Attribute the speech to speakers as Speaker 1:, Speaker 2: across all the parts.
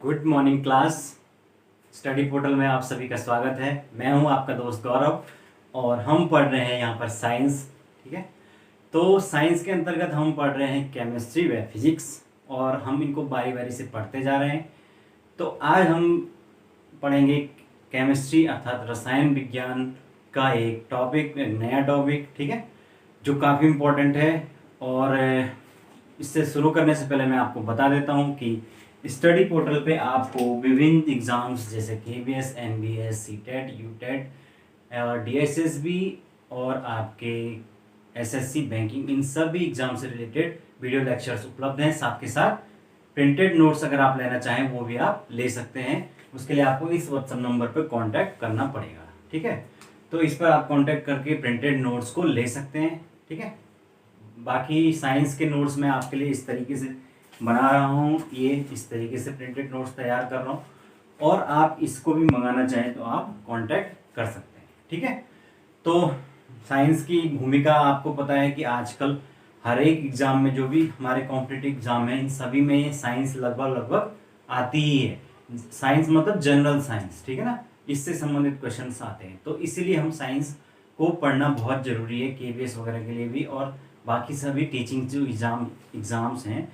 Speaker 1: Good morning class. Study portal में आप सभी का स्वागत है। मैं हूं आपका दोस्त गौरव और हम पढ़ रहे हैं यहाँ पर साइंस। ठीक है, तो साइंस के अंतर्गत हम पढ़ रहे हैं केमिस्ट्री व फिजिक्स और हम इनको बारी बारी से पढ़ते जा रहे हैं। तो आज हम पढ़ेंगे केमिस्ट्री अर्थात रसायन विज्ञान का एक टॉपिक, एक नया टॉपिक, ठीक है, जो काफ़ी इम्पोर्टेंट है। और इससे शुरू करने से पहले मैं आपको बता देता हूँ कि स्टडी पोर्टल पे आपको विभिन्न एग्ज़ाम्स जैसे KVS, NBS, CTET, UTET, DSSB और आपके एसएससी बैंकिंग, इन सभी एग्ज़ाम से रिलेटेड वीडियो लेक्चर्स उपलब्ध हैं। साथ के साथ प्रिंटेड नोट्स अगर आप लेना चाहें वो भी आप ले सकते हैं। उसके लिए आपको इस व्हाट्सएप नंबर पर कांटेक्ट करना पड़ेगा। ठीक है, तो इस पर आप कांटेक्ट करके प्रिंटेड नोट्स को ले सकते हैं। ठीक है, बाकी साइंस के नोट्स मैं आपके लिए इस तरीके से बना रहा हूँ, ये इस तरीके से प्रिंटेड नोट्स तैयार कर रहा हूँ और आप इसको भी मंगाना चाहें तो आप कांटेक्ट कर सकते हैं। ठीक है, तो साइंस की भूमिका आपको पता है कि आजकल हर एक एग्ज़ाम में, जो भी हमारे कॉम्पिटिटिव एग्ज़ाम है, इन सभी में साइंस लगभग लगभग आती ही है। साइंस मतलब जनरल साइंस, ठीक है ना, इससे संबंधित क्वेश्चंस आते हैं। तो इसीलिए हम साइंस को पढ़ना बहुत ज़रूरी है केवीएस वगैरह के लिए भी, और बाकी सभी टीचिंग जो एग्ज़ाम्स हैं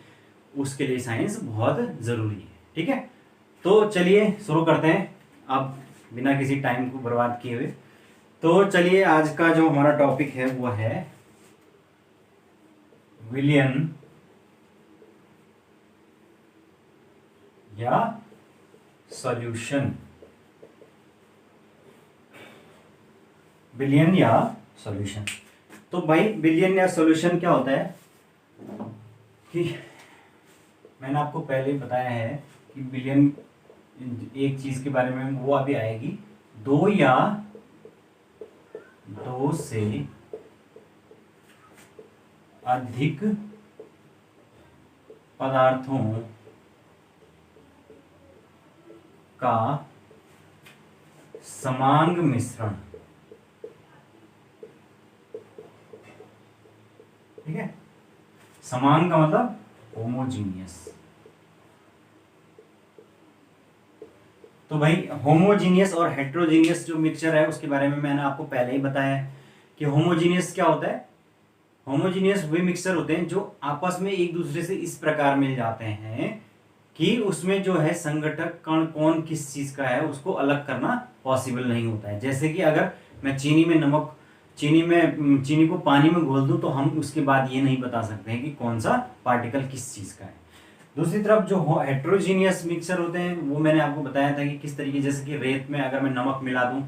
Speaker 1: उसके लिए साइंस बहुत ज़रूरी है। ठीक है, तो चलिए शुरू करते हैं अब बिना किसी टाइम को बर्बाद किए हुए। तो चलिए, आज का जो हमारा टॉपिक है वो है विलयन या सॉल्यूशन। विलयन या सॉल्यूशन। तो भाई विलयन या सॉल्यूशन क्या होता है कि मैंने आपको पहले ही बताया है कि विलयन एक चीज के बारे में, वो अभी आएगी। दो या दो से अधिक पदार्थों का समांग मिश्रण। ठीक है, समांग का मतलब होमोजीनियस। तो भाई होमोजीनियस और हेट्रोजीनियस जो मिक्सचर है उसके बारे में मैंने आपको पहले ही बताया है कि होमोजीनियस क्या होता है। होमोजीनियस वे मिक्सचर होते हैं जो आपस में एक दूसरे से इस प्रकार मिल जाते हैं कि उसमें जो है संघटक कण कौन किस चीज का है उसको अलग करना पॉसिबल नहीं होता है। जैसे कि अगर मैं चीनी को पानी में घोल दूं तो हम उसके बाद ये नहीं बता सकते हैं कि कौन सा पार्टिकल किस चीज का है। दूसरी तरफ जो हेट्रोजीनियस मिक्सचर होते हैं वो मैंने आपको बताया था कि किस तरीके, जैसे कि रेत में अगर मैं नमक मिला दूं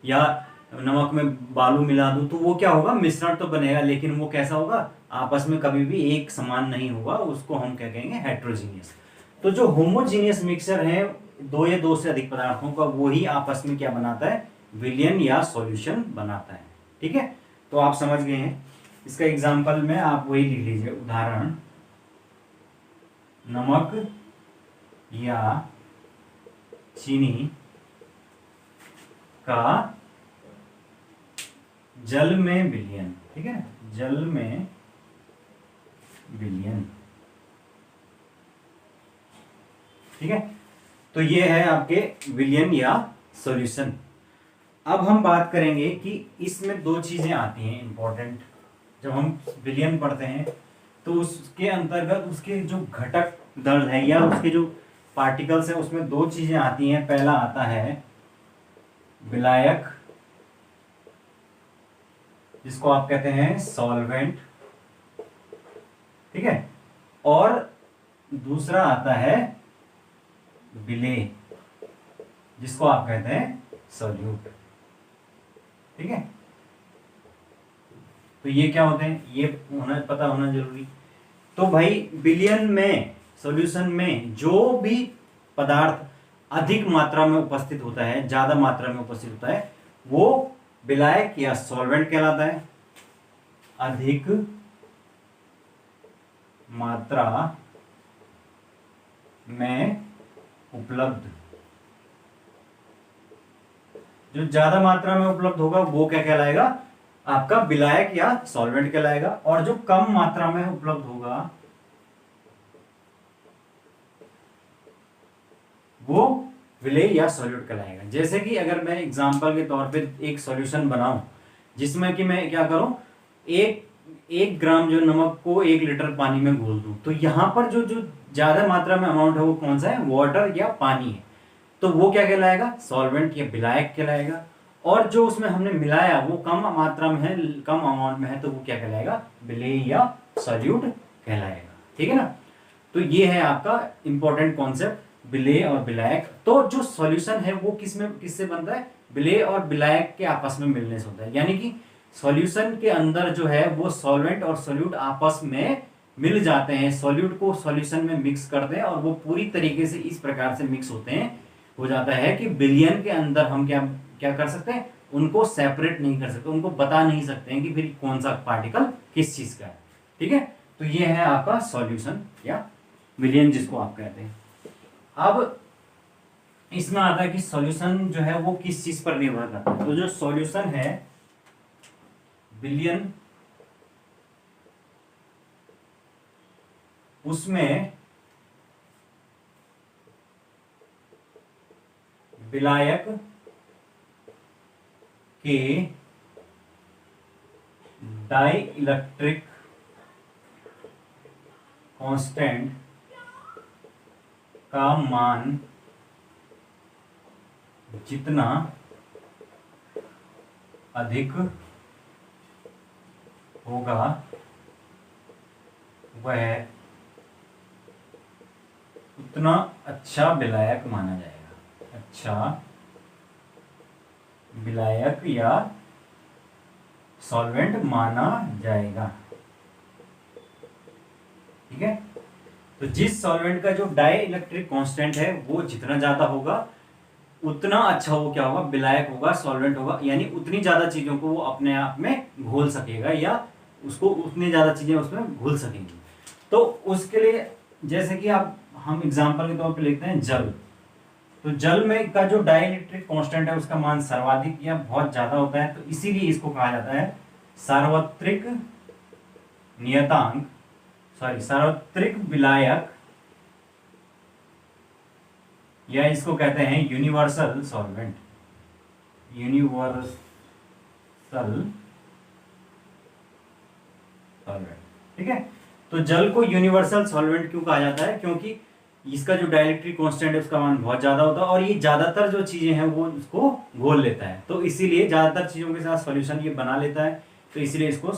Speaker 1: या नमक में बालू मिला दूं तो वो क्या होगा, मिश्रण तो बनेगा लेकिन वो कैसा होगा, आपस में कभी भी एक समान नहीं होगा। उसको हम क्या कहेंगे, हेट्रोजीनियस। तो जो होमोजीनियस मिक्सचर है दो या दो से अधिक पदार्थों का, वो ही आपस में क्या बनाता है, विलयन या सॉल्यूशन बनाता है। ठीक है, तो आप समझ गए हैं। इसका एग्जाम्पल में आप वही लिख लीजिए, उदाहरण नमक या चीनी का जल में विलयन। ठीक है, जल में विलयन। ठीक है, तो ये है आपके विलयन या सॉल्यूशन। अब हम बात करेंगे कि इसमें दो चीजें आती हैं इंपॉर्टेंट। जब हम विलयन पढ़ते हैं तो उसके अंतर्गत उसके जो घटक दल है या उसके जो पार्टिकल्स है उसमें दो चीजें आती हैं। पहला आता है विलायक, जिसको आप कहते हैं सॉल्वेंट। ठीक है, और दूसरा आता है विलेय, जिसको आप कहते हैं सॉल्यूट। ठीक है, तो ये क्या होते हैं, ये पता होना जरूरी। तो भाई विलयन में, सॉल्यूशन में जो भी पदार्थ अधिक मात्रा में उपस्थित होता है, ज्यादा मात्रा में उपस्थित होता है, वो विलायक या सॉल्वेंट कहलाता है। अधिक मात्रा में उपलब्ध, जो ज्यादा मात्रा में उपलब्ध होगा वो क्या कहलाएगा, आपका विलायक या सॉल्वेंट कहलाएगा। और जो कम मात्रा में उपलब्ध होगा वो विलेय या सॉल्यूट कहलाएगा। जैसे कि अगर मैं एग्जांपल के तौर पे एक सॉल्यूशन बनाऊं जिसमें कि मैं क्या करूं, एक ग्राम जो नमक को 1 लीटर पानी में घोल दूं, तो यहाँ पर जो जो ज्यादा मात्रा में अमाउंट है वो कौन सा है, वाटर या पानी है, तो वो क्या कहलाएगा, सॉल्वेंट या विलायक कहलाएगा। और जो उसमें हमने मिलाया वो कम मात्रा में है, कम अमाउंट में है, तो वो क्या कहलाएगा, विलेय या सॉल्यूट कहलाएगा। ठीक है ना। तो ये है आपका इंपॉर्टेंट कॉन्सेप्ट, विलेय और विलायक। तो जो सॉल्यूशन है वो किससे बनता है, विलेय और विलायक के आपस में मिलने से होता है। यानी कि सॉल्यूशन के अंदर जो है वो सॉल्वेंट और सॉल्यूट आपस में मिल जाते हैं, सॉल्यूट को सॉल्यूशन में मिक्स करते हैं, और वो पूरी तरीके से इस प्रकार से मिक्स होते हैं, हो जाता है कि विलयन के अंदर हम क्या क्या कर सकते हैं, उनको सेपरेट नहीं कर सकते, उनको बता नहीं सकते हैं कि फिर कौन सा पार्टिकल किस चीज का है। ठीक है। तो ये है आपका सॉल्यूशन या विलयन जिसको आप कहते हैं। अब इसमें आता है कि सॉल्यूशन जो है वो किस चीज पर निर्भर करता है। तो जो सॉल्यूशन है विलयन, उसमें विलायक के डाई इलेक्ट्रिक कांस्टेंट का मान जितना अधिक होगा वह उतना अच्छा विलायक माना जाएगा, अच्छा विलायक या सॉल्वेंट माना जाएगा। ठीक है। तो जिस सॉल्वेंट का जो डाई इलेक्ट्रिक कांस्टेंट है वो जितना ज्यादा होगा उतना अच्छा वो क्या होगा, विलायक होगा, सॉल्वेंट होगा, यानी उतनी ज्यादा चीजों को वो अपने आप में घोल सकेगा या उसको उतनी ज्यादा चीजें उसमें घुल सकेंगी। तो उसके लिए जैसे कि आप हम एग्जांपल के तौर पे लेते हैं जल। तो जल में का जो डाइइलेक्ट्रिक कांस्टेंट है उसका मान सर्वाधिक या बहुत ज्यादा होता है, तो इसीलिए इसको कहा जाता है सार्वत्रिक नियतांक, सार्वत्रिक विलायक, या इसको कहते हैं यूनिवर्सल सॉल्वेंट, यूनिवर्सल सॉल्वेंट। ठीक है। तो जल को यूनिवर्सल सॉल्वेंट क्यों कहा जाता है, क्योंकि इसका जो डाइलेक्ट्रिक कांस्टेंट है उसका मान बहुत ज्यादा होता है और ये ज्यादातर जो चीजें हैं वो उसको घोल लेता है, तो इसीलिए ज्यादातर चीजों के साथ सॉल्यूशन ये बना लेता है, तो इसलिए इसको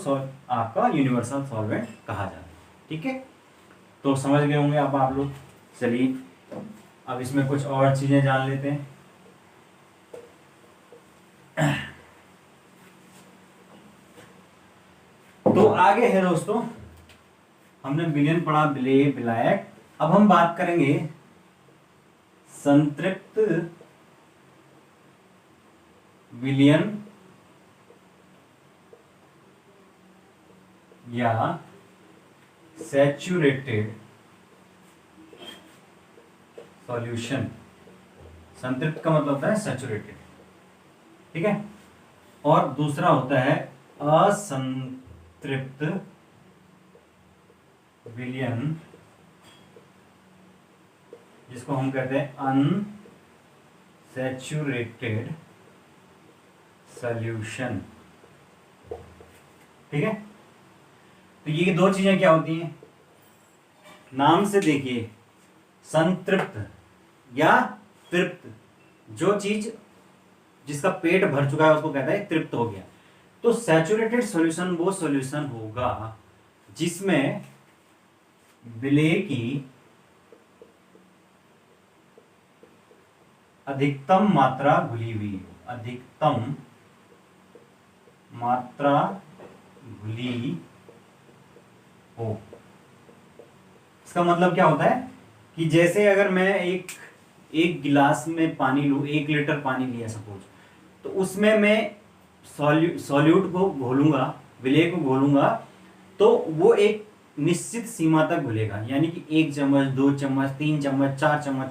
Speaker 1: आपका यूनिवर्सल सॉल्वेंट कहा जाता है। ठीक है। तो समझ गए होंगे अब आप लोग। चलिए अब इसमें कुछ और चीजें जान लेते हैं। तो आगे है दोस्तों, हमने विलयन पढ़ा, विलेय, विलायक। अब हम बात करेंगे संतृप्त विलयन या सैचुरेटेड सॉल्यूशन। संतृप्त का मतलब होता है सैचुरेटेड। ठीक है। और दूसरा होता है असंतृप्त विलयन, जिसको हम कहते हैं अनसैचुरेटेड सॉल्यूशन। ठीक है। तो ये दो चीजें क्या होती हैं, नाम से देखिए, संतृप्त या तृप्त, जो चीज जिसका पेट भर चुका है उसको कहता है तृप्त हो गया। तो सैचुरेटेड सॉल्यूशन वो सॉल्यूशन होगा जिसमें विलेय की अधिकतम मात्रा घुली हुई हो, अधिकतम मात्रा घुली हो। इसका मतलब क्या होता है कि जैसे अगर मैं एक गिलास में पानी लूं, 1 लीटर पानी लिया सपोज, तो उसमें मैं सॉल्यूट को घोलूंगा, विलेय को घोलूंगा, तो वो एक निश्चित सीमा तक घुलेगा, यानी कि 1 चम्मच, 2 चम्मच, 3 चम्मच, 4 चम्मच।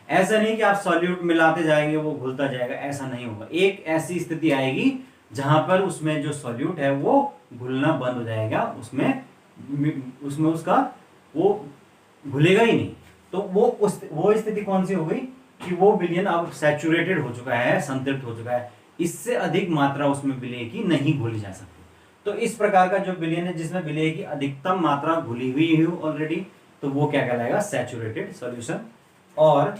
Speaker 1: ऐसा नहीं कि आप सॉल्यूट मिलाते जाएंगे वो घुलता जाएगा, ऐसा नहीं होगा। एक ऐसी स्थिति आएगी जहां पर उसमें जो सॉल्यूट है वो घुलना बंद हो जाएगा, उसमें उसका वो घुलेगा ही नहीं। तो वो स्थिति कौन सी हो गई, कि वो विलयन अब सैचुरेटेड हो चुका है, संतृप्त हो चुका है, इससे अधिक मात्रा उसमें विलेय की नहीं घोली जा सकती। तो इस प्रकार का जो विलयन है जिसमें विलेय की अधिकतम मात्रा घुली हुई है ऑलरेडी, तो वो क्या कहलाएगा, सैचुरेटेड सॉल्यूशन। और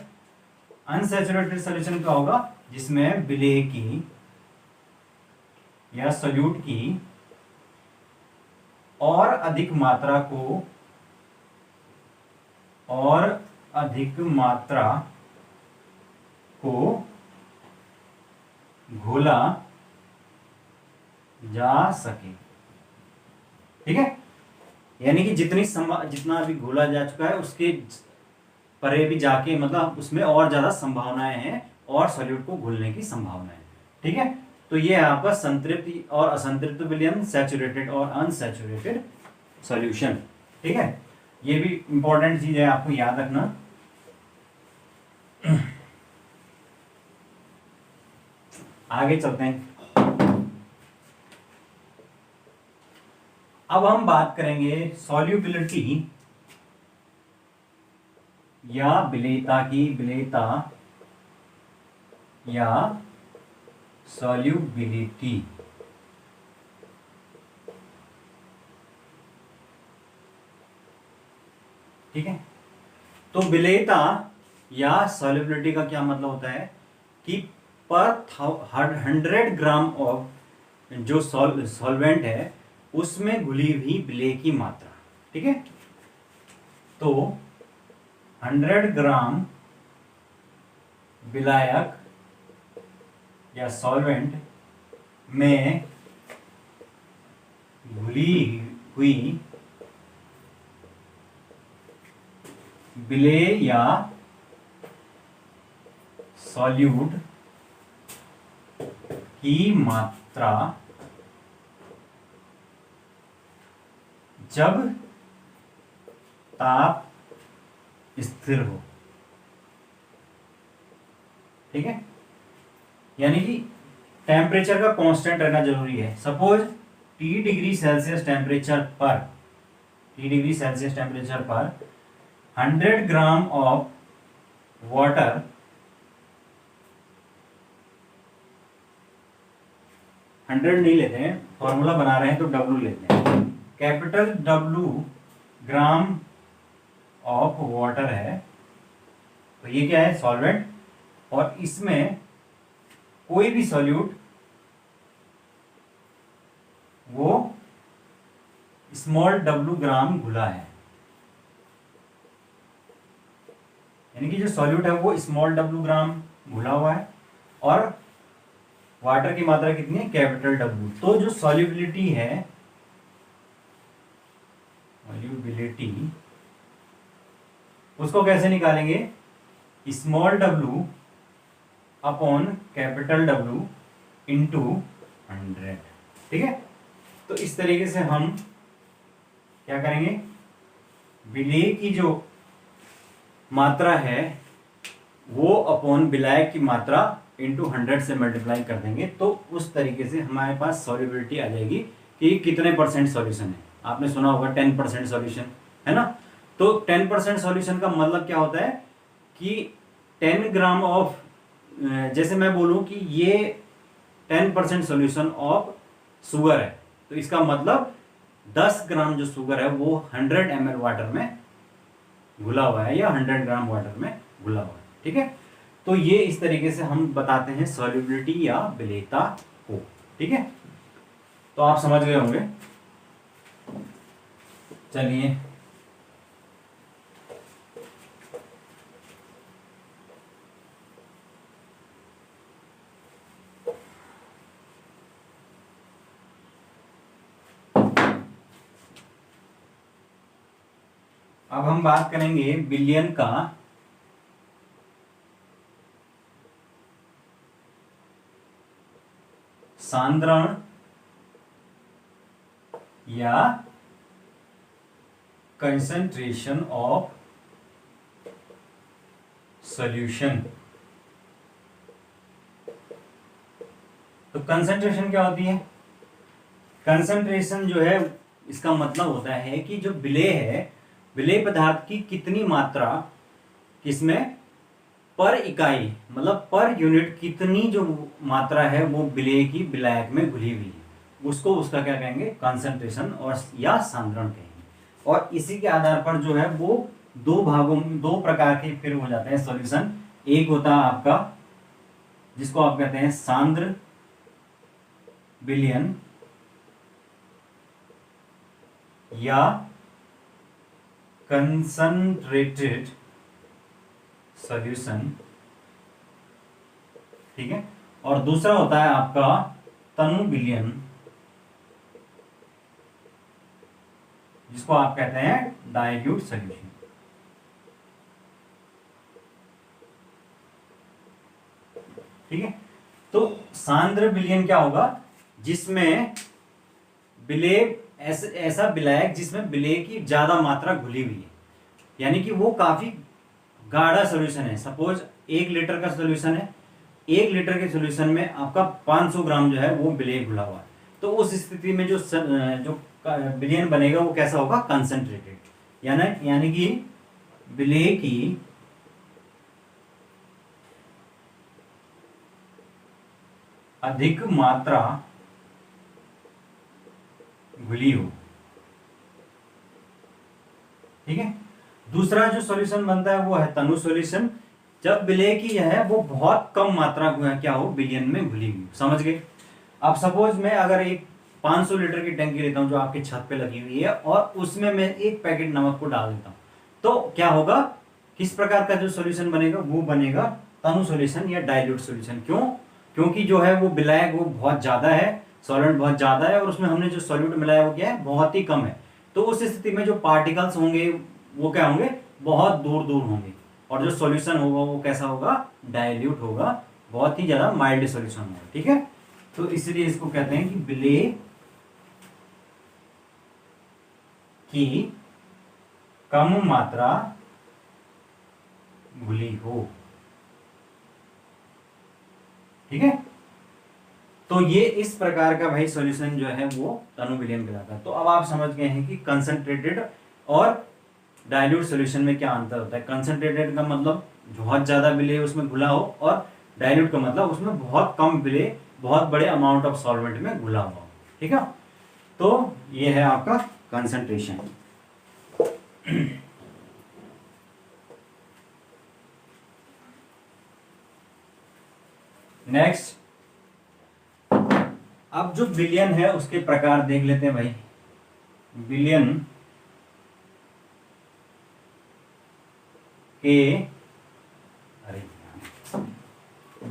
Speaker 1: अनसैचुरेटेड सॉल्यूशन क्या होगा, जिसमें विलेय की या सॉल्यूट की और अधिक मात्रा को घोला जा सके। ठीक है, यानी कि जितना अभी घोला जा चुका है उसके परे भी जाके, मतलब उसमें और ज्यादा संभावनाएं हैं और सॉल्यूट को घुलने की संभावना है। ठीक है, तो ये है आपका संतृप्त और असंतृप्त विलयन, सैचुरेटेड और अनसैचुरेटेड सॉल्यूशन। ठीक है, ये भी इंपॉर्टेंट चीज है, आपको याद रखना। आगे चलते हैं। अब हम बात करेंगे सॉल्युबिलिटी या विलेयता की, विलेयता या सॉल्युबिलिटी। ठीक है, तो विलेयता या सॉल्युबिलिटी का क्या मतलब होता है कि पर 100 ग्राम ऑफ जो सॉल्वेंट है उसमें घुली हुई विलेय की मात्रा। ठीक है, तो 100 ग्राम विलायक या सॉल्वेंट में घुली हुई विलेय या सॉल्यूट की मात्रा जब ताप स्थिर हो। ठीक है, यानी कि टेम्परेचर का कांस्टेंट रहना जरूरी है। Suppose T degree Celsius temperature पर 100 ग्राम ऑफ वाटर हंड्रेड नहीं लेते हैं, फॉर्मूला बना रहे हैं तो W लेते हैं। Capital W gram of water है, तो ये क्या है, सॉल्वेंट, और इसमें कोई भी सॉल्यूट वो स्मॉल w ग्राम घुला है, यानी कि जो सॉल्यूट है वो स्मॉल w ग्राम घुला हुआ है और वाटर की मात्रा कितनी है, कैपिटल W। तो जो सॉल्युबिलिटी है, सॉल्युबिलिटी उसको कैसे निकालेंगे, small w upon capital W into 100। ठीक है, तो इस तरीके से हम क्या करेंगे, विलेय की जो मात्रा है वो अपॉन विलायक की मात्रा इंटू 100 से मल्टीप्लाई कर देंगे, तो उस तरीके से हमारे पास सॉल्युबिलिटी आ जाएगी कि कितने परसेंट सॉल्यूशन है। आपने सुना होगा 10% सॉल्यूशन, है ना। तो 10% सॉल्यूशन का मतलब क्या होता है कि 10 ग्राम ऑफ, जैसे मैं बोलूं कि ये 10% सॉल्यूशन ऑफ शुगर है, तो इसका मतलब 10 ग्राम जो शुगर है वो 100 ml वाटर में घुला हुआ है या 100 ग्राम वाटर में घुला हुआ है। ठीक है, तो ये इस तरीके से हम बताते हैं सॉल्युबिलिटी या विलेयता को। ठीक है, तो आप समझ गए होंगे। चलिए अब हम बात करेंगे विलयन का सांद्रण या कंसंट्रेशन ऑफ सॉल्यूशन। तो कंसंट्रेशन क्या होती है, कंसंट्रेशन जो है इसका मतलब होता है कि जो विलेय है, विलेय पदार्थ की कितनी मात्रा किसमें पर इकाई मतलब पर यूनिट कितनी जो मात्रा है वो विलेय की विलायक में घुली हुई है, उसको उसका क्या कहेंगे, कंसंट्रेशन और या सांद्रण कहेंगे। और इसी के आधार पर जो है वो दो भागों में दो प्रकार के फिर हो जाते हैं सॉल्यूशन। एक होता है आपका जिसको आप कहते हैं सांद्र विलयन या कंसंट्रेटेड सॉल्यूशन, ठीक है। और दूसरा होता है आपका तनु विलयन जिसको आप कहते हैं डाइल्यूट सॉल्यूशन, ठीक है। तो सांद्र विलयन क्या होगा, जिसमें विलेय ऐसा विलायक जिसमें विलेय की ज्यादा मात्रा घुली हुई है, यानी कि वो काफी गाढ़ा सॉल्यूशन है। सपोज 1 लीटर का सॉल्यूशन है, 1 लीटर के सॉल्यूशन में आपका 500 ग्राम जो है वो विलेय घुला हुआ है। तो उस स्थिति में जो विलयन बनेगा वो कैसा होगा, कंसंट्रेटेड, यानी कि विलेय की अधिक मात्रा घुली हो, ठीक है। दूसरा जो सॉल्यूशन बनता है वो है तनु सॉल्यूशन, जब विलेय की है वो बहुत कम मात्रा क्या हो विलयन में घुली हुई, समझ गए। अब सपोज मैं अगर एक 500 लीटर की टंकी लेता हूं जो आपके छत पे लगी हुई है और उसमें मैं एक पैकेट नमक को डाल देता हूं, तो क्या होगा, किस प्रकार का जो सॉल्यूशन बनेगा वो बनेगा तनु सॉल्यूशन या डाइल्यूट सॉल्यूशन। क्यों, क्योंकि जो है वो विलायक वो बहुत ज्यादा है, सॉल्वेंट बहुत ज्यादा है और उसमें हमने जो सॉल्यूट मिलाया वो क्या है, बहुत ही कम है। तो उस स्थिति में जो पार्टिकल्स होंगे वो क्या होंगे, बहुत दूर दूर होंगे और जो सॉल्यूशन होगा वो कैसा होगा, डाइल्यूट होगा, बहुत ही ज्यादा माइल्ड सॉल्यूशन होगा, ठीक है। तो इसलिए इसको कहते हैं कि विलेय की कम मात्रा घुली हो, ठीक है। तो ये इस प्रकार का भाई सॉल्यूशन जो है वो तनु विलयन कहलाता है। तो अब आप समझ गए हैं कि कंसंट्रेटेड और डाइल्यूट सॉल्यूशन में क्या अंतर होता है। कंसंट्रेटेड का मतलब बहुत ज्यादा विलेय उसमें घुला हो और डाइल्यूट का मतलब उसमें बहुत कम विलेय बहुत बड़े अमाउंट ऑफ सॉल्वेंट में घुला हुआ, ठीक है। तो ये है आपका कंसंट्रेशन। नेक्स्ट, अब जो विलयन है उसके प्रकार देख लेते हैं भाई। विलयन के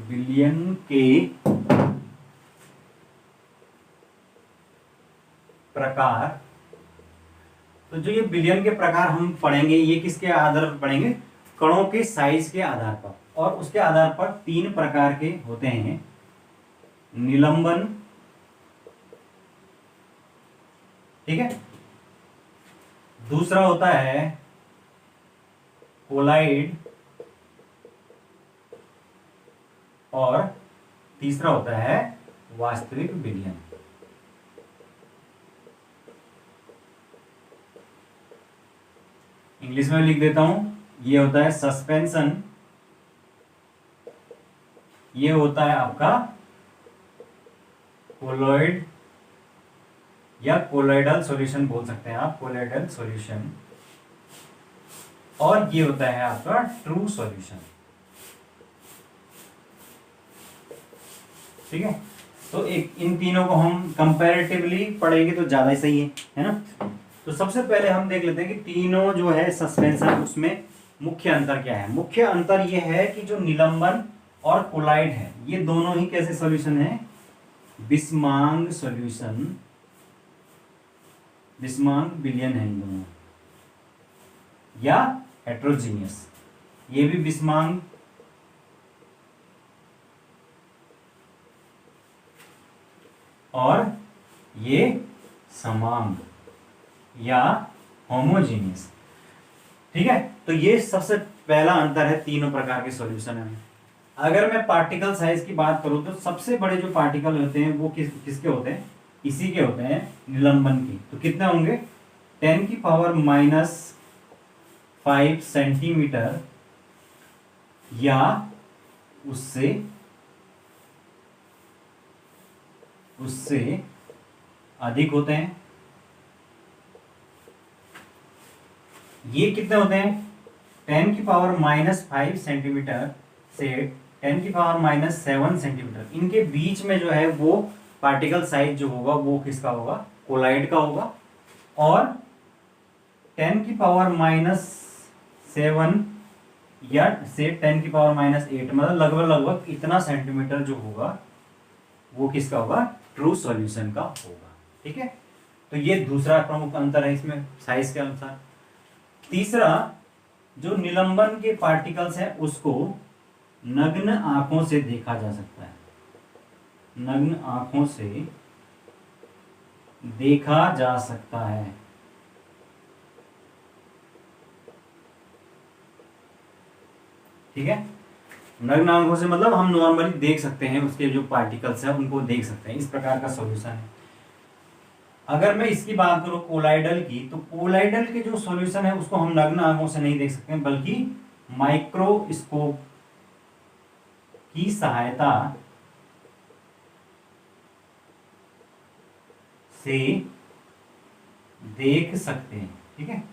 Speaker 1: विलयन के प्रकार, तो जो ये विलयन के प्रकार हम पढ़ेंगे ये किसके आधार पर पढ़ेंगे, कणों के साइज के आधार पर, और उसके आधार पर 3 प्रकार के होते हैं। निलंबन, ठीक है, दूसरा होता है कोलाइड और तीसरा होता है वास्तविक विलयन। इंग्लिश में लिख देता हूं, ये होता है सस्पेंशन, ये होता है आपका कोलॉइड या कोलॉइडल सॉल्यूशन बोल सकते हैं आप, कोलॉइडल सॉल्यूशन, और ये होता है आपका ट्रू सॉल्यूशन, ठीक है। तो एक इन तीनों को हम कंपैरेटिवली पढ़ेंगे तो ज्यादा ही सही है ना। तो सबसे पहले हम देख लेते हैं कि तीनों जो है सस्पेंशन उसमें मुख्य अंतर क्या है। मुख्य अंतर ये है कि जो निलंबन और कोलाइड है ये दोनों ही कैसे सॉल्यूशन है, बिस्मांग सॉल्यूशन, बिस्मांग विलयन है इन दोनों, या हेट्रोजीनियस, ये भी बिस्मांग और ये समांग या होमोजीनियस, ठीक है। तो ये सबसे पहला अंतर है तीनों प्रकार के सॉल्यूशन में। अगर मैं पार्टिकल साइज की बात करूं तो सबसे बड़े जो पार्टिकल होते हैं वो किसके होते हैं, इसी के होते हैं, निलंबन के। तो कितने होंगे, 10⁻⁻⁵ सेंटीमीटर या उससे उससे अधिक होते हैं। ये कितने होते हैं? 10⁻⁻5 सेंटीमीटर से 10⁻⁷ सेंटीमीटर, इनके बीच में जो है वो पार्टिकल साइज जो होगा वो किसका होगा? कोलाइड का होगा। और 10⁻⁷ या से 10⁻⁸, मतलब लगभग लगभग इतना सेंटीमीटर जो होगा वो किसका होगा? ट्रू सॉल्यूशन का होगा। ठीक है, तो ये दूसरा प्रमुख अंतर है इसमें साइज के अनुसार। तीसरा, जो निलंबन के पार्टिकल्स हैं उसको नग्न आंखों से देखा जा सकता है। नग्न आंखों से देखा जा सकता है। ठीक है, नग्न आंखों से मतलब हम नॉर्मली देख सकते हैं, उसके जो पार्टिकल्स हैं उनको देख सकते हैं। इस प्रकार का सॉल्यूशन है। अगर मैं इसकी बात करूं कोलाइडल की, तो कोलाइडल के जो सॉल्यूशन है उसको हम नग्न आंखों से नहीं देख सकते, बल्कि माइक्रोस्कोप की सहायता से देख सकते हैं। ठीक है,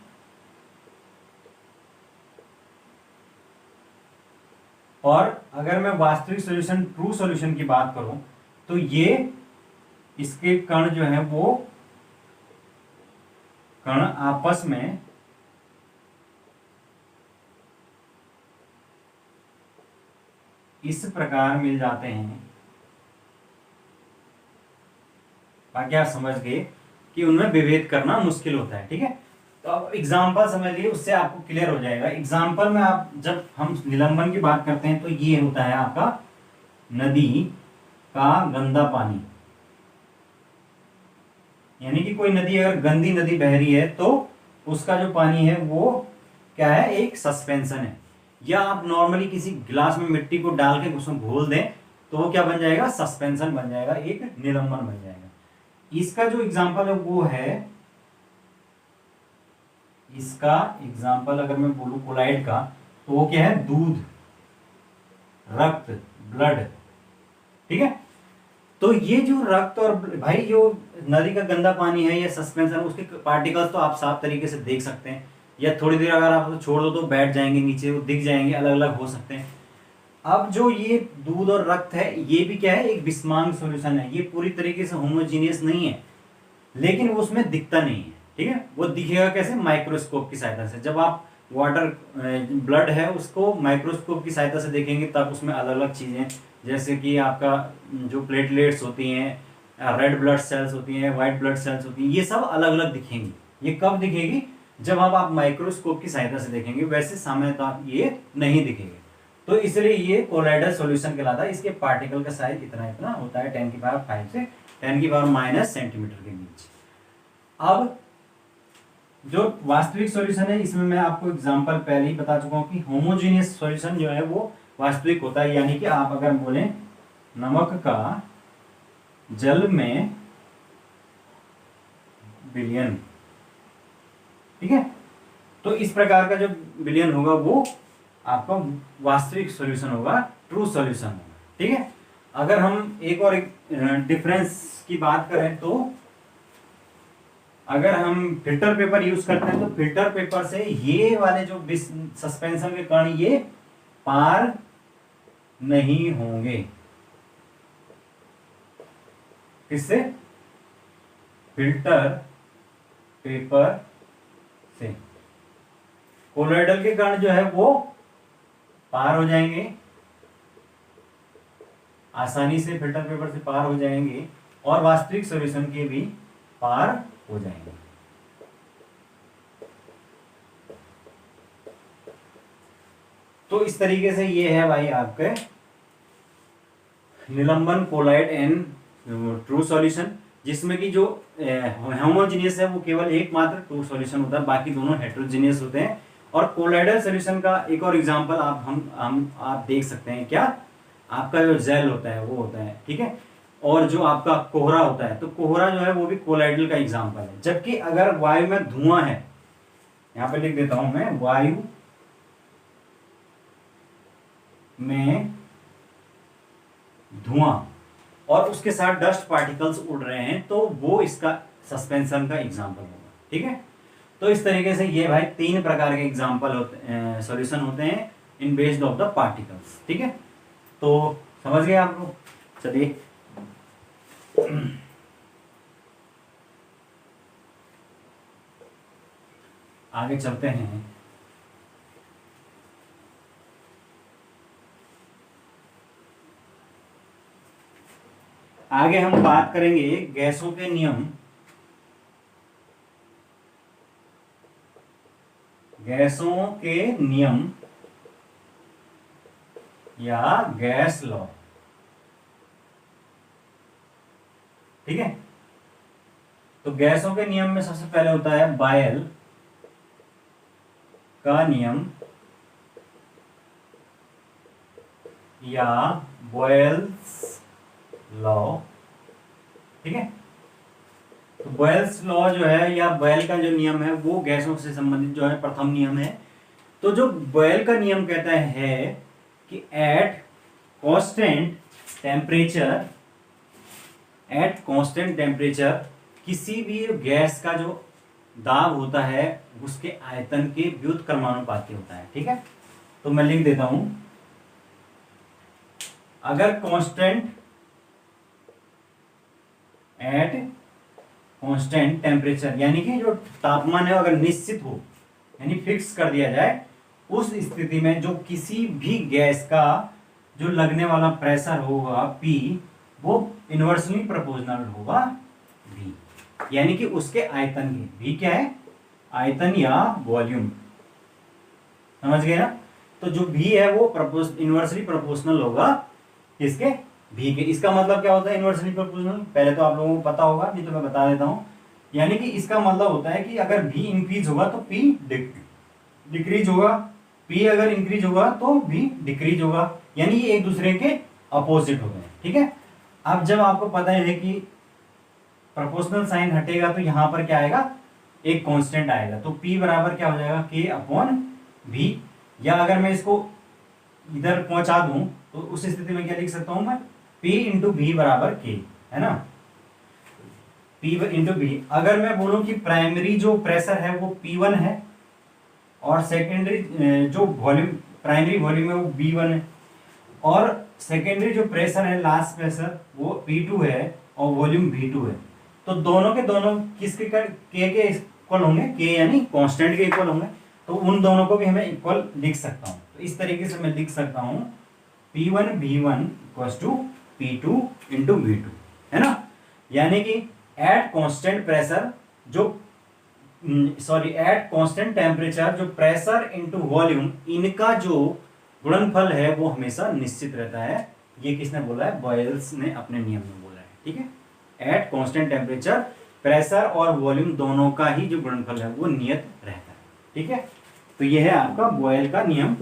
Speaker 1: और अगर मैं वास्तविक सॉल्यूशन ट्रू सॉल्यूशन की बात करूं, तो ये इसके कण जो है वो कण आपस में इस प्रकार मिल जाते हैं, बाकी आप समझ गए कि उनमें विभेद करना मुश्किल होता है। ठीक है, तो अब एग्जाम्पल समझ लिए, उससे आपको क्लियर हो जाएगा। एग्जाम्पल में आप जब हम निलंबन की बात करते हैं तो ये होता है आपका नदी का गंदा पानी, यानी कि कोई नदी अगर गंदी नदी बह रही है तो उसका जो पानी है वो क्या है? एक सस्पेंशन है। या आप नॉर्मली किसी गिलास में मिट्टी को डाल के उसमें घोल दें तो वो क्या बन जाएगा? सस्पेंशन बन जाएगा, एक निलंबन बन जाएगा। इसका जो एग्जाम्पल है वो है, इसका एग्जाम्पल अगर मैं बोलूं कोलाइड का, तो वो क्या है? दूध, रक्त, ब्लड। ठीक है, तो ये जो रक्त और भाई जो नदी का गंदा पानी है या सस्पेंशन, उसके पार्टिकल्स तो आप साफ तरीके से देख सकते हैं, या थोड़ी देर अगर आप छोड़ दो तो बैठ जाएंगे नीचे, वो दिख जाएंगे, अलग अलग हो सकते हैं। अब जो ये दूध और रक्त है ये भी क्या है? एक बिस्मांग सॉल्यूशन है। ये पूरी तरीके से होमोजीनियस नहीं है, लेकिन वो उसमें दिखता नहीं है। ठीक है, वो दिखेगा कैसे? माइक्रोस्कोप की सहायता से। जब आप वाटर ब्लड है उसको माइक्रोस्कोप की सहायता से देखेंगे तब उसमें अलग अलग चीजें, जैसे कि आपका जो प्लेटलेट्स होती हैं, रेड ब्लड सेल्स होती हैं, व्हाइट ब्लड सेल्स होती हैं, ये सब अलग अलग दिखेंगी। ये कब दिखेगी? जब आप माइक्रोस्कोप की सहायता से देखेंगे, वैसे सामान्यतः ये नहीं दिखेंगे। तो इसलिए ये कोलाइडल सॉल्यूशन कहलाता है। इसके पार्टिकल का साइज इतना इतना होता है, 10⁵ से 10⁻⁻ सेंटीमीटर के बीच। अब जो वास्तविक सॉल्यूशन है, इसमें मैं आपको एग्जांपल पहले ही बता चुका हूं कि होमोजेनियस सॉल्यूशन जो है वो वास्तविक होता है। यानी कि आप अगर बोलें नमक का जल में विलयन, ठीक है, तो इस प्रकार का जो विलयन होगा वो आपका वास्तविक सॉल्यूशन होगा, ट्रू सॉल्यूशन होगा। ठीक है, अगर हम एक और डिफरेंस की बात करें तो अगर हम फिल्टर पेपर यूज करते हैं तो फिल्टर पेपर से ये वाले जो सस्पेंशन के कण ये पार नहीं होंगे। किससे? फिल्टर पेपर से। कोलोइडल के कण जो है वो पार हो जाएंगे, आसानी से फिल्टर पेपर से पार हो जाएंगे, और वास्तविक सॉल्यूशन के भी पार हो जाएंगे। तो इस तरीके से ये है भाई आपके निलंबन, कोलाइड एंड ट्रू सॉल्यूशन, जिसमें कि जो होमोजेनियस है वो केवल एकमात्र ट्रू सॉल्यूशन होता है, बाकी दोनों हेटेरोजेनियस होते हैं। और कोलाइडल सॉल्यूशन का एक और एग्जांपल आप देख सकते हैं, क्या? आपका जो जेल होता है वो होता है, ठीक है, और जो आपका कोहरा होता है, तो कोहरा जो है वो भी कोलाइडल का एग्जांपल है। जबकि अगर वायु में धुआं है, यहां पे लिख देता हूं मैं, वायु में धुआं और उसके साथ डस्ट पार्टिकल्स उड़ रहे हैं, तो वो इसका सस्पेंशन का एग्जाम्पल होगा। ठीक है, तो इस तरीके से ये भाई 3 प्रकार के एग्जाम्पल होते सॉल्यूशन होते हैं in based of the particles. ठीक है, तो समझ गए आप लोग। चलिए आगे चलते हैं। आगे हम बात करेंगे गैसों के नियम, गैसों के नियम या गैस लॉ। ठीक है, तो गैसों के नियम में सबसे पहले होता है बॉयल का नियम या बॉयल्स लॉ। ठीक है, तो बॉयल्स लॉ जो है या बॉयल का जो नियम है वो गैसों से संबंधित जो है प्रथम नियम है। तो जो बॉयल का नियम कहता है कि एट कांस्टेंट टेम्परेचर किसी भी गैस का जो दाब होता है उसके आयतन के व्युत्क्रमानुपाती होता है। ठीक है, तो मैं लिख देता हूं, अगर एट कांस्टेंट टेम्परेचर यानी कि जो तापमान है अगर निश्चित हो यानी फिक्स कर दिया जाए, उस स्थिति में जो किसी भी गैस का जो लगने वाला प्रेशर होगा P वो इनवर्सली प्रोपोर्शनल होगा V, यानी कि उसके आयतन के। V क्या है? आयतन या वॉल्यूम। समझ गए ना? तो जो V है वो इनवर्सली प्रोपोर्शनल होगा किसके? V के। इसका मतलब क्या होता है इनवर्सली प्रोपोर्शनल? पहले तो आप लोगों को पता होगा, नहीं तो मैं बता देता हूं। यानी कि इसका मतलब होता है कि अगर V इंक्रीज होगा तो P डिक्रीज होगा, P अगर इंक्रीज होगा तो V डिक्रीज होगा, यानी ये एक दूसरे के अपोजिट हो गए। ठीक है, अब जब आपको पता है कि प्रोपोर्शनल साइन हटेगा तो यहां पर क्या आएगा? एक कांस्टेंट आएगा, तो P बराबर क्या हो जाएगा? K upon V। या अगर मैं इसको इधर पहुंचा दूं तो उस स्थिति में क्या लिख सकता हूं मैं? P इंटू V बराबर K, है ना? P into V। अगर मैं बोलूं कि प्राइमरी जो प्रेशर है वो P1 है और सेकेंडरी जो वॉल्यूम प्राइमरी वॉल्यूम है वो V1 है, और सेकेंडरी जो प्रेशर है लास्ट प्रेशर वो P2 है और वॉल्यूम V2 है, तो दोनों के दोनों किसके के इक्वल होंगे? K यानी कांस्टेंट के इक्वल होंगे, तो उन दोनों को भी हमें इक्वल लिख सकता हूं। तो इस तरीके से मैं लिख सकता हूं P1 V1 equals to P2 into V2, है ना? यानी कि एट कांस्टेंट प्रेशर जो एट कांस्टेंट टेम्परेचर जो प्रेशर इंटू वॉल्यूम इनका जो गुणनफल है वो हमेशा निश्चित रहता है। ये किसने बोला है? बॉयल्स ने अपने नियम में बोला है। ठीक है, एट कांस्टेंट टेम्परेचर प्रेशर और वॉल्यूम दोनों का ही जो गुणनफल है वो नियत रहता है। ठीक है, तो ये है आपका बॉयल का नियम।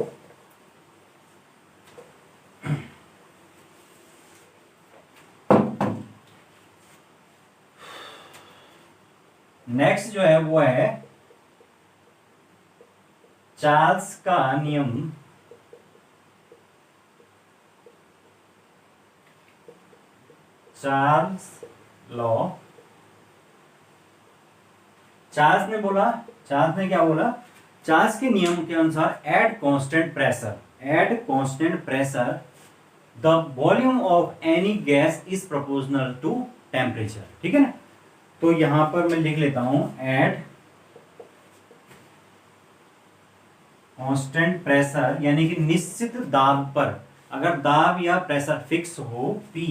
Speaker 1: नेक्स्ट जो है वो है चार्ल्स का नियम। Charles law. चार्ल्स ने क्या बोला? चार्ल्स के नियम के अनुसार at constant pressure the volume of any gas is proportional to temperature. ठीक है ना? तो यहां पर मैं लिख लेता हूं एट कांस्टेंट प्रेशर यानी कि निश्चित दाब पर, अगर दाब या प्रेशर फिक्स हो P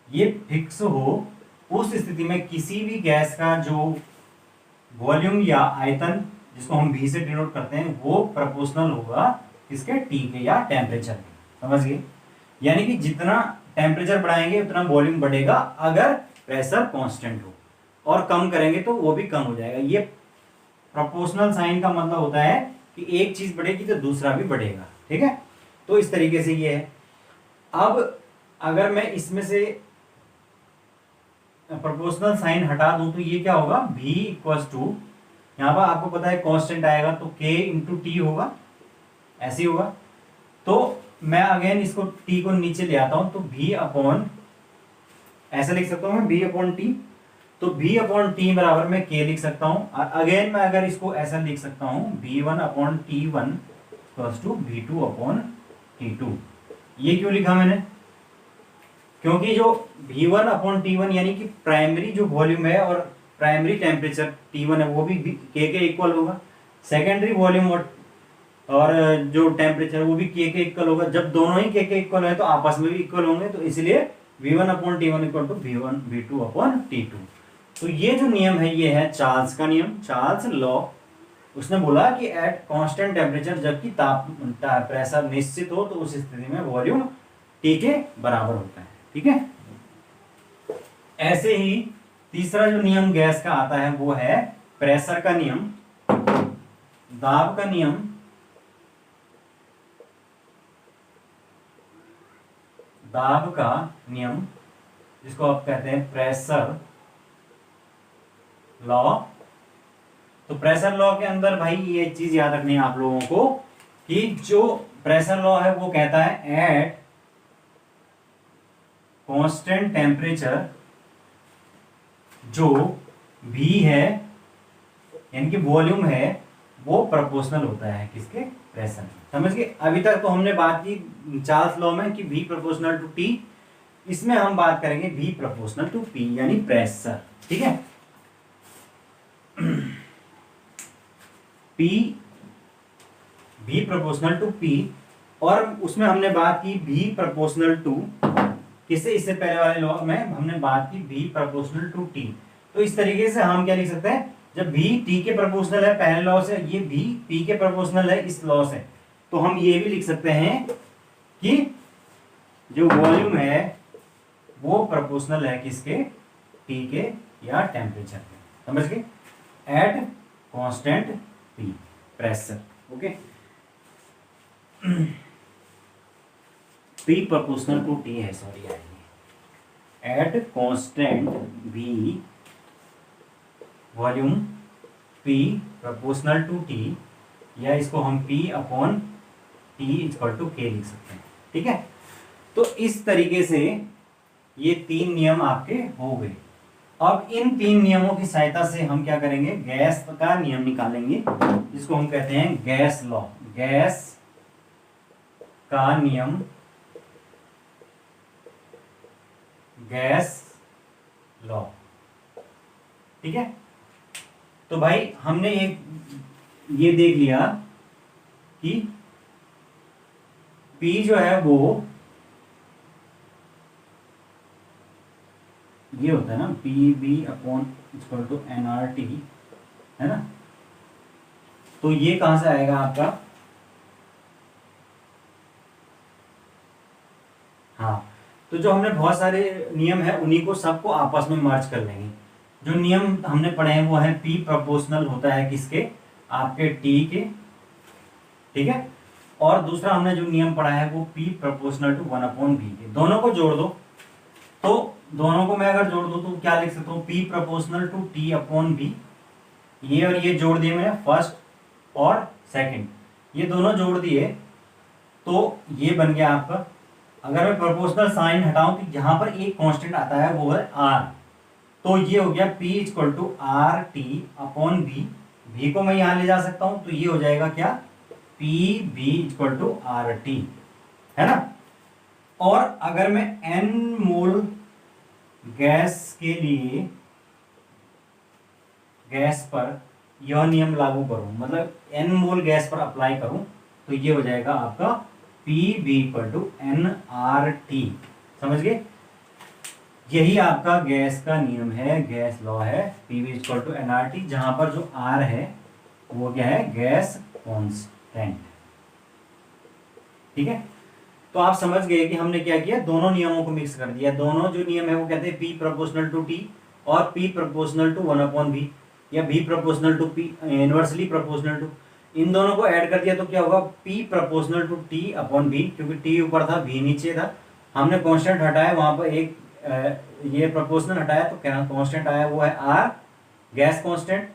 Speaker 1: ये फिक्स हो, उस स्थिति में किसी भी गैस का जो वॉल्यूम या आयतन जिसको हम V से डिनोट करते हैं वो प्रोपोर्शनल होगा किसके? T के या टेम्परेचर के। समझ गए? यानी कि जितना टेम्परेचर बढ़ाएंगे उतना वॉल्यूम बढ़ेगा अगर प्रेशर कांस्टेंट हो, और कम करेंगे तो वो भी कम हो जाएगा। ये प्रोपोर्शनल साइन का मतलब होता है कि एक चीज बढ़ेगी तो दूसरा भी बढ़ेगा। ठीक है, तो इस तरीके से ये है। अब अगर मैं इसमें से प्रोपोर्शनल साइन हटा दूं तो ये क्या होगा? V इक्वल्स टू, यहां पर आपको पता है कांस्टेंट आएगा तो K इंटू T होगा, ऐसे ही होगा। तो मैं अगेन इसको टी को नीचे ले आता हूं, तो v अपॉन, ऐसा लिख सकता हूं मैं v अपॉन टी, तो v अपॉन टी बराबर मैं k लिख सकता हूं। अगेन मैं अगर इसको ऐसा लिख सकता हूं, v1 upon t1 equals to v2 upon t2। ये क्यों लिखा मैंने? क्योंकि जो v1 अपॉन t1 यानी कि प्राइमरी जो वॉल्यूम है और प्राइमरी टेम्परेचर T1 है वो भी k के इक्वल होगा, सेकेंडरी वॉल्यूम और जो टेम्परेचर वो भी k के इक्वल होगा। जब दोनों ही k के इक्वल है तो आपस में भी इक्वल होंगे, तो इसलिए v1 upon t1 equal to v2 upon t2। तो ये जो नियम है ये है चार्ल्स का नियम, चार्ल्स लॉ। उसने बोला कि एट कांस्टेंट टेम्परेचर, जबकि प्रेशर निश्चित हो, तो उस स्थिति में वॉल्यूम T के बराबर होता है। ठीक है, ऐसे ही तीसरा जो नियम गैस का आता है वो है प्रेशर का नियम, दाब का नियम, दाब का नियम जिसको आप कहते हैं प्रेशर लॉ। तो प्रेशर लॉ के अंदर भाई ये चीज याद रखनी है आप लोगों को कि जो प्रेशर लॉ है वो कहता है एट कांस्टेंट टेम्परेचर जो V है यानी कि वॉल्यूम है वो प्रोपोर्शनल होता है किसके? प्रेशर। समझ गए? अभी तक तो हमने बात की चार्ल्स लॉ में कि V प्रोपोर्शनल टू T, इसमें हम बात करेंगे V प्रोपोर्शनल टू P यानी प्रेशर। ठीक है, P V proportional to P, और उसमें हमने बात की V प्रोपोर्शनल टू किससे? इससे पहले वाले लॉ में हमने बात की V प्रोपोर्शनल टू T। तो इस तरीके से हम क्या लिख सकते हैं, जब V T के प्रोपोर्शनल है पहले लॉ से, ये V P के प्रोपोर्शनल है इस लॉ से, तो हम ये भी लिख सकते हैं कि जो वॉल्यूम है वो प्रोपोर्शनल है किसके? T के या टेम्परेचर के। समझ गए? At constant P pressure. Okay, P proportional to T है, सॉरी यार, at constant V volume P proportional to T, या इसको हम P upon T equal to K लिख सकते हैं। ठीक है, तो इस तरीके से ये तीन नियम आपके हो गए। अब इन तीन नियमों की सहायता से हम क्या करेंगे, गैस का नियम निकालेंगे जिसको हम कहते हैं गैस लॉ। गैस का नियम, गैस लॉ। ठीक है, तो भाई हमने एक ये देख लिया कि P जो है वो ये होता है ना, PV upon equal to nRT, है ना। तो ये कहां से आएगा आपका? हाँ, तो जो हमने बहुत सारे नियम है उन्हीं को सबको आपस में मर्ज कर लेंगे। जो नियम हमने पढ़े हैं वो है P प्रोपोर्शनल होता है किसके? आपके T के। ठीक है, और दूसरा हमने जो नियम पढ़ा है वो P proportional to 1 upon V के। दोनों को जोड़ दो, तो दोनों को मैं अगर जोड़ दूं तो क्या लिख सकता हूँ? P proportional to T upon V। ये और ये जोड़ दिए मैंने, फर्स्ट और सेकंड, ये दोनों जोड़ दिए, तो ये बन गया आपका। अगर मैं प्रोपोर्शनल साइन हटाऊं तो यहाँ पर एक कांस्टेंट आता है वो है R, तो ये हो गया P equal to R T upon V। V को मैं यहाँ ले जा सकता हूं, तो ये हो जाएगा क्या? PV equal to R T, है ना। और अगर मैं N मोल गैस के लिए गैस पर यह नियम लागू करूं, मतलब N मोल गैस पर अप्लाई करूं, तो ये हो जाएगा आपका PV इक्वल टू nRT। समझ गए? यही आपका गैस का नियम है, गैस लॉ है, PV इक्वल टू nRT, जहां पर जो R है वो क्या है? Gas constant. ठीक है, तो आप समझ गए कि हमने क्या किया, दोनों नियमों को मिक्स कर दिया। दोनों जो नियम है वो कहते हैं P प्रोपोर्शनल टू T और P proportional to 1 upon V, या V proportional to P inversely proportional to. इन दोनों को ऐड कर दिया तो क्या होगा? P proportional to T upon V, क्योंकि T ऊपर था V नीचे था, हमने कांस्टेंट हटाया, वहां पर एक ये प्रोपोर्शनल हटाया तो क्या कांस्टेंट आया, वो है R गैस कांस्टेंट।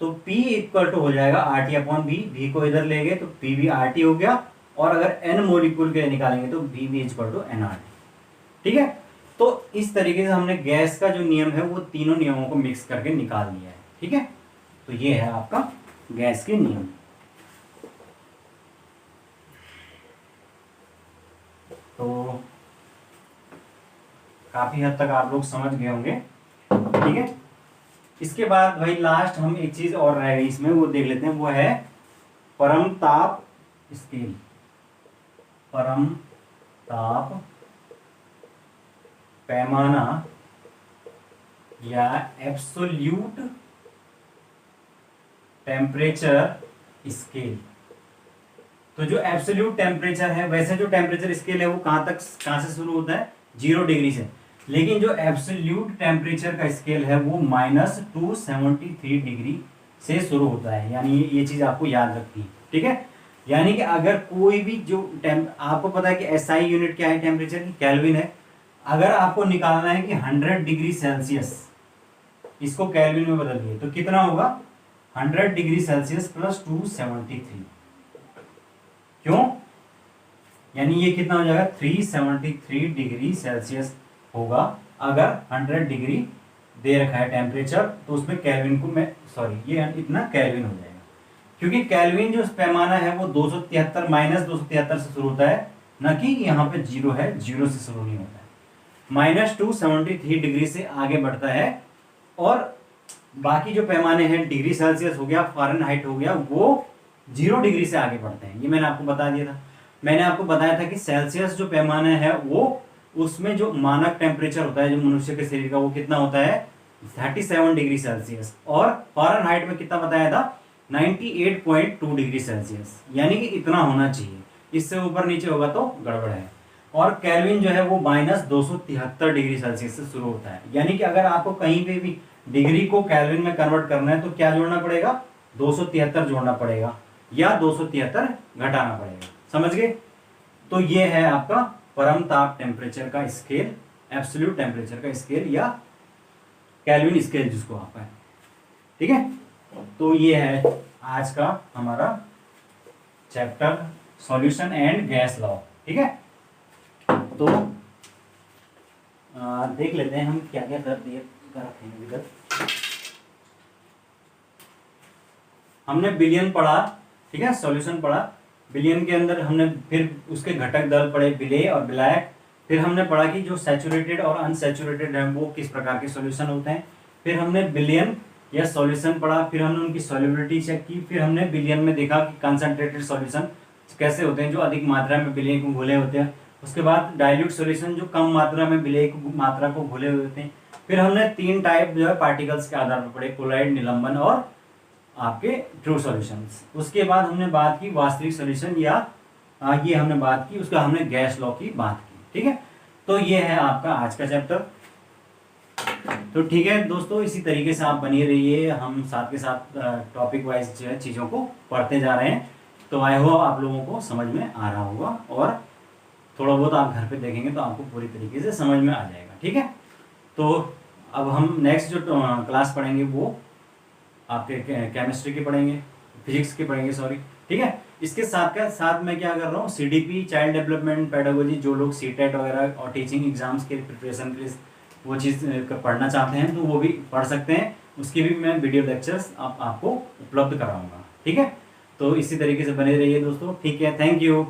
Speaker 1: तो P इक्वल टू हो जाएगा RT अपॉन V, V को इधर ले गए तो PV RT हो गया, और अगर n मोलिक्यूल के निकालेंगे तो V भी इक्वल टू NR। ठीक है, तो इस तरीके से हमने गैस का जो नियम है वो तीनों नियमों को मिक्स करके निकाल लिया है। ठीक है, तो ये है आपका गैस के नियम। तो काफी हद तक आप लोग समझ गए होंगे। ठीक है, इसके बाद भाई लास्ट हम एक चीज और रह गई इसमें, वो देख लेते हैं, वो है परम ताप स्केल। परम ताप पैमाना या एब्सोल्यूट टेम्परेचर स्केल। तो जो एब्सोल्यूट टेम्परेचर है, वैसे जो टेम्परेचर स्केल है वो कहां से शुरू होता है, 0 डिग्री से, लेकिन जो एब्सोल्यूट टेम्परेचर का स्केल है वो -273 डिग्री से शुरू होता है। यानी ये चीज आपको याद रखनी है। ठीक है, यानी कि अगर कोई भी जो आपको पता है कि एसआई यूनिट क्या है टेम्परेचर की, केल्विन है। अगर आपको निकालना है कि 100 डिग्री सेल्सियस, इसको केल्विन में बदल दिए तो कितना होगा, 100 डिग्री सेल्सियस प्लस 273। क्यों, यानी ये कितना हो जाएगा, 373 डिग्री सेल्सियस होगा। अगर 100 डिग्री दे रखा है टेम्परेचर तो उसमें केल्विन को मैं ये इतना केल्विन हो जाएगा, क्योंकि केल्विन जो पैमाना है वो 273 -273 से शुरू होता है, ना कि यहाँ पे 0 है, 0 से शुरू नहीं होता है। -273 डिग्री से आगे बढ़ता है, और बाकी जो पैमाने हैं, डिग्री सेल्सियस हो गया, फ़ारेनहाइट हो गया, वो 0 डिग्री से आगे बढ़ते हैं। ये मैंने आपको बता दिया था। मैंने आपको बताया था कि सेल्सियस जो पैमाना है वो उसमें जो मानक टेम्परेचर होता है जो मनुष्य के शरीर का, वो कितना होता है, 37 डिग्री सेल्सियस, और फ़ारेनहाइट में कितना बताया था, 98.2 डिग्री सेल्सियस। यानी कि इतना होना चाहिए, इससे ऊपर नीचे होगा तो गड़बड़ है। और केल्विन जो है वो -273 डिग्री सेल्सियस से शुरू होता है। यानी कि अगर आपको कहीं पे भी डिग्री को केल्विन में कन्वर्ट करना है तो क्या जोड़ना पड़ेगा, 273 जोड़ना पड़ेगा या 273 घटाना पड़ेगा। समझ गए? तो ये है आपका परम ताप टेम्परेचर का स्केल, एब्सोल्यूट टेम्परेचर का स्केल या केल्विन स्केल जिसको आप है। ठीक है, तो ये है आज का हमारा chapter solution and gas law. ठीक है, तो देख लेते हैं हम क्या क्या कर रखे हैं इधर। हमने बिलियन पढ़ा, ठीक है, सॉल्यूशन पढ़ा। बिलियन के अंदर हमने फिर उसके घटक दल पढ़े, विलेय और विलायक। फिर हमने पढ़ा कि जो सैचुरेटेड और अनसैचुरेटेड है वो किस प्रकार के सॉल्यूशन होते हैं। फिर हमने बिलियन या सॉल्यूशन पढ़ा, फिर हमने उनकी सॉल्युबिलिटी चेक की। फिर हमने बिलियन में देखा कि कंसंट्रेटेड सॉल्यूशन कैसे होते हैं, जो अधिक मात्रा में विलेय को घुले होते हैं। उसके बाद डाइल्यूट सॉल्यूशन, जो कम मात्रा में विलेय मात्रा को घुले हुए होते हैं। फिर हमने 3 टाइप जो है पार्टिकल्स के आधार पर पढ़े, कोलाइड, निलंबन और आपके ट्रू सॉल्यूशंस। उसके बाद हमने बात की वास्तविक सॉल्यूशन या ये हमने बात की, उसका हमने गैस लॉ की बात की। ठीक है, तो ये है आपका आज का चैप्टर। तो ठीक है दोस्तों, इसी तरीके से आप बने रहिए, हम साथ के साथ टॉपिक वाइज जो है चीज़ों को पढ़ते जा रहे हैं। तो आई होप आप लोगों को समझ में आ रहा होगा, और थोड़ा बहुत आप घर पे देखेंगे तो आपको पूरी तरीके से समझ में आ जाएगा। ठीक है, तो अब हम नेक्स्ट जो क्लास पढ़ेंगे वो आपके केमिस्ट्री के पढ़ेंगे, फिजिक्स के पढ़ेंगे, सॉरी। ठीक है, इसके साथ मैं क्या कर रहा हूँ, CDP, चाइल्ड डेवलपमेंट पेडागोजी, जो लोग CTET वगैरह और टीचिंग एग्जाम्स के प्रिपरेशन के लिए वो चीज़ पढ़ना चाहते हैं तो वो भी पढ़ सकते हैं। उसकी भी मैं वीडियो लेक्चर्स आपको उपलब्ध कराऊंगा। ठीक है, तो इसी तरीके से बने रहिए दोस्तों। ठीक है, थैंक यू।